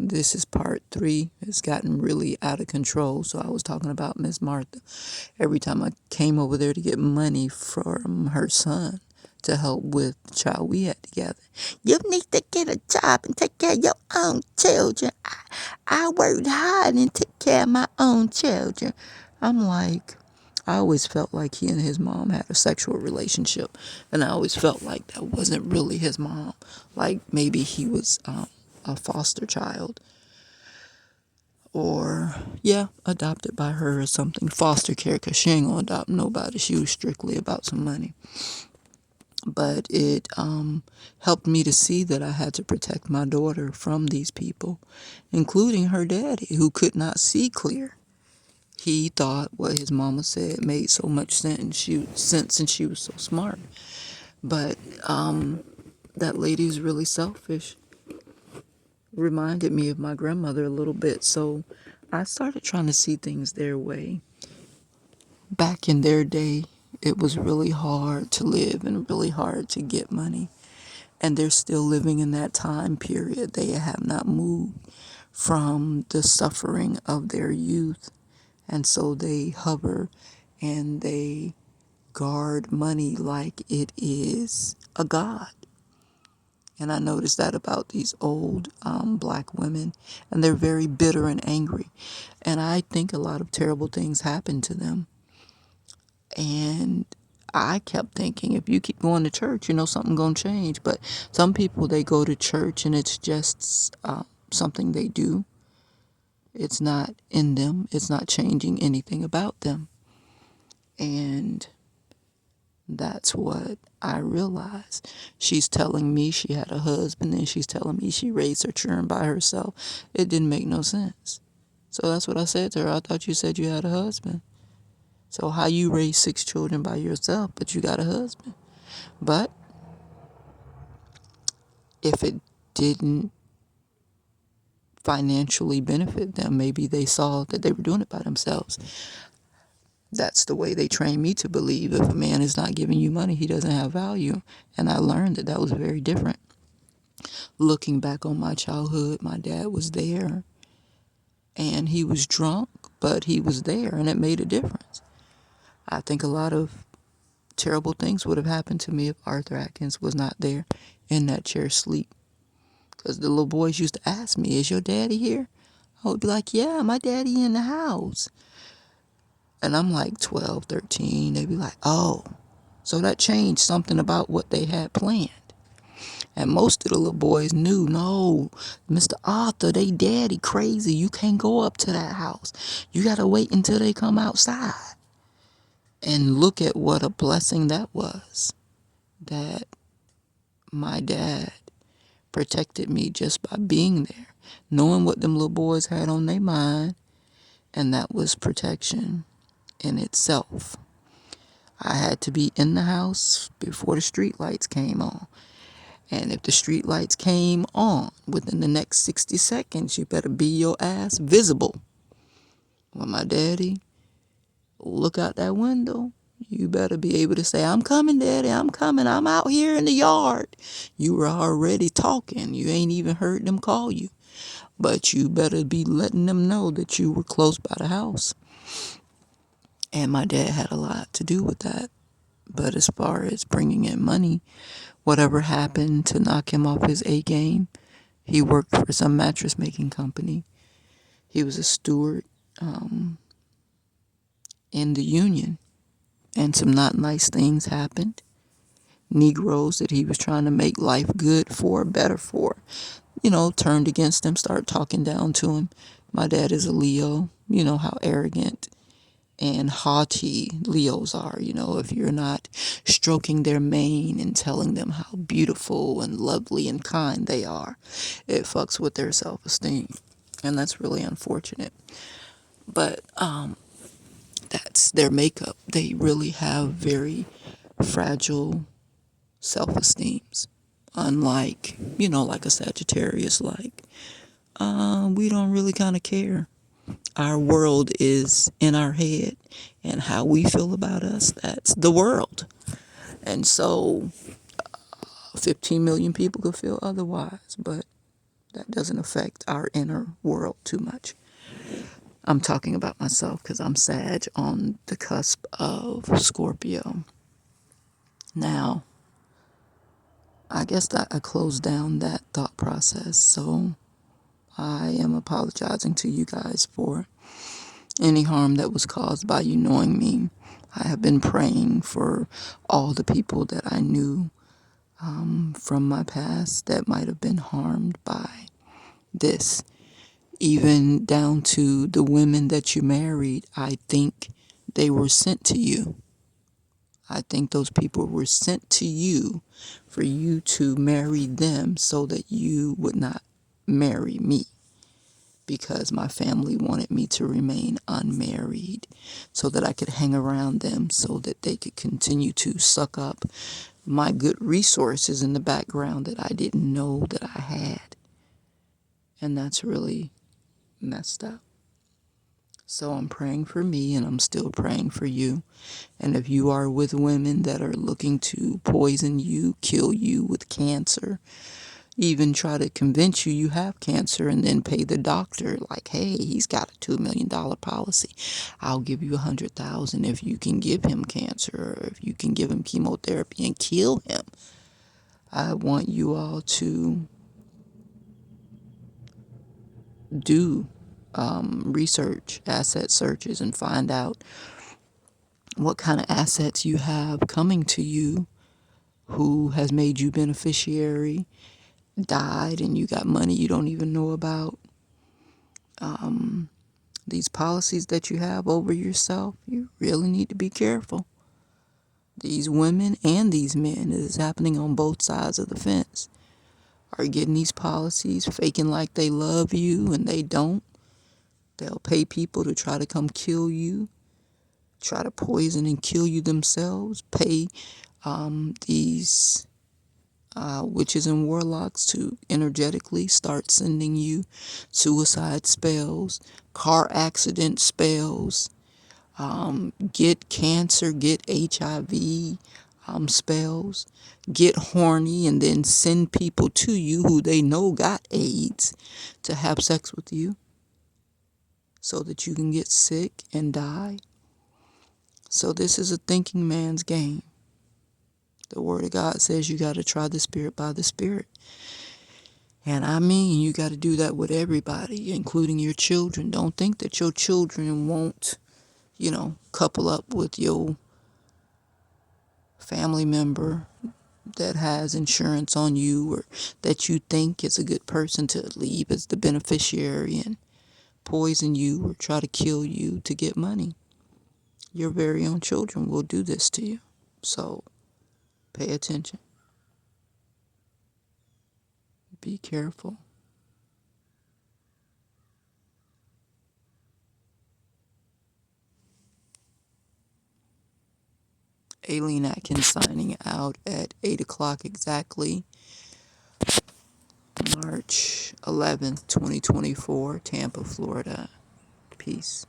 This is part 3. It's gotten really out of control. So I was talking about Miss Martha. Every time I came over there to get money from her son to help with the child we had together. You need to get a job and take care of your own children. I worked hard and took care of my own children. I'm like, I always felt like he and his mom had a sexual relationship. And I always felt like that wasn't really his mom. Like maybe he was a foster child, or adopted by her or something. Foster care, because she ain't gonna adopt nobody. She was strictly about some money. But it helped me to see that I had to protect my daughter from these people, including her daddy, who could not see clear. He thought what his mama said made so much sense, and she was so smart. But that lady is really selfish. Reminded me of my grandmother a little bit. So I started trying to see things their way. Back in their day, it was really hard to live and really hard to get money. And they're still living in that time period. They have not moved from the suffering of their youth. And so they hover and they guard money like it is a god. And I noticed that about these old black women. And they're very bitter and angry. And I think a lot of terrible things happen to them. And I kept thinking, if you keep going to church, something gonna change. But some people, they go to church and it's just something they do. It's not in them. It's not changing anything about them. And that's what I realized. She's telling me she had a husband, and she's telling me she raised her children by herself. It didn't make no sense. So that's what I said to her. I thought you said you had a husband. So how you raise 6 children by yourself, but you got a husband? But if it didn't financially benefit them, maybe they saw that they were doing it by themselves. That's the way they trained me to believe. If a man is not giving you money, he doesn't have value. And I learned that that was very different. Looking back on my childhood, my dad was there, and he was drunk, but he was there, and it made a difference. I think a lot of terrible things would have happened to me if Arthur Atkins was not there in that chair asleep. Because the little boys used to ask me, is your daddy here? I would be like, yeah, my daddy in the house. And I'm like 12, 13. They'd be like, oh. So that changed something about what they had planned. And most of the little boys knew, no, Mr. Arthur, they daddy crazy. You can't go up to that house. You got to wait until they come outside. And look at what a blessing that was. That my dad protected me just by being there. Knowing what them little boys had on their mind. And that was protection in itself. I had to be in the house before the street lights came on. And if the street lights came on within the next 60 seconds, you better be your ass visible. When my daddy look out that window, you better be able to say, I'm coming, daddy, I'm coming. I'm out here in the yard. You were already talking. You ain't even heard them call you. But you better be letting them know that you were close by the house. And my dad had a lot to do with that. But as far as bringing in money, whatever happened to knock him off his A game, he worked for some mattress making company. He was a steward in the union. And some not nice things happened. Negroes that he was trying to make life good for, better for, turned against him, started talking down to him. My dad is a Leo. You know how arrogant and haughty Leos are. If you're not stroking their mane and telling them how beautiful and lovely and kind they are, it fucks with their self-esteem. And that's really unfortunate. But that's their makeup. They really have very fragile self-esteems. Unlike, like a Sagittarius, we don't really kind of care. Our world is in our head, and how we feel about us, that's the world. And so 15 million people could feel otherwise, but that doesn't affect our inner world too much. I'm talking about myself because I'm Sag on the cusp of Scorpio. Now, I guess that I closed down that thought process, so I am apologizing to you guys for any harm that was caused by you knowing me. I have been praying for all the people that I knew from my past that might have been harmed by this. Even down to the women that you married, I think they were sent to you. I think those people were sent to you for you to marry them so that you would not marry me, because my family wanted me to remain unmarried so that I could hang around them so that they could continue to suck up my good resources in the background that I didn't know that I had. And that's really messed up. So I'm praying for me, and I'm still praying for you. And if you are with women that are looking to poison you, kill you with cancer, even try to convince you you have cancer and then pay the doctor like, hey, he's got a $2 million policy. I'll give you $100,000 if you can give him cancer, or if you can give him chemotherapy and kill him. I want you all to do research, asset searches, and find out what kind of assets you have coming to you, who has made you beneficiary, died, and you got money you don't even know about. These policies that you have over yourself, you really need to be careful. These women and these men, it is happening on both sides of the fence, are getting these policies, faking like they love you and they don't. They'll pay people to try to come kill you, try to poison and kill you themselves, pay these witches and warlocks to energetically start sending you suicide spells, car accident spells, get cancer, get HIV spells, get horny, and then send people to you who they know got AIDS to have sex with you so that you can get sick and die. So this is a thinking man's game. The Word of God says you got to try the Spirit by the Spirit. And I mean, you got to do that with everybody, including your children. Don't think that your children won't, couple up with your family member that has insurance on you, or that you think is a good person to leave as the beneficiary, and poison you or try to kill you to get money. Your very own children will do this to you. So pay attention. Be careful. Aileen Atkins signing out at 8 o'clock exactly. March 11th, 2024, Tampa, Florida. Peace.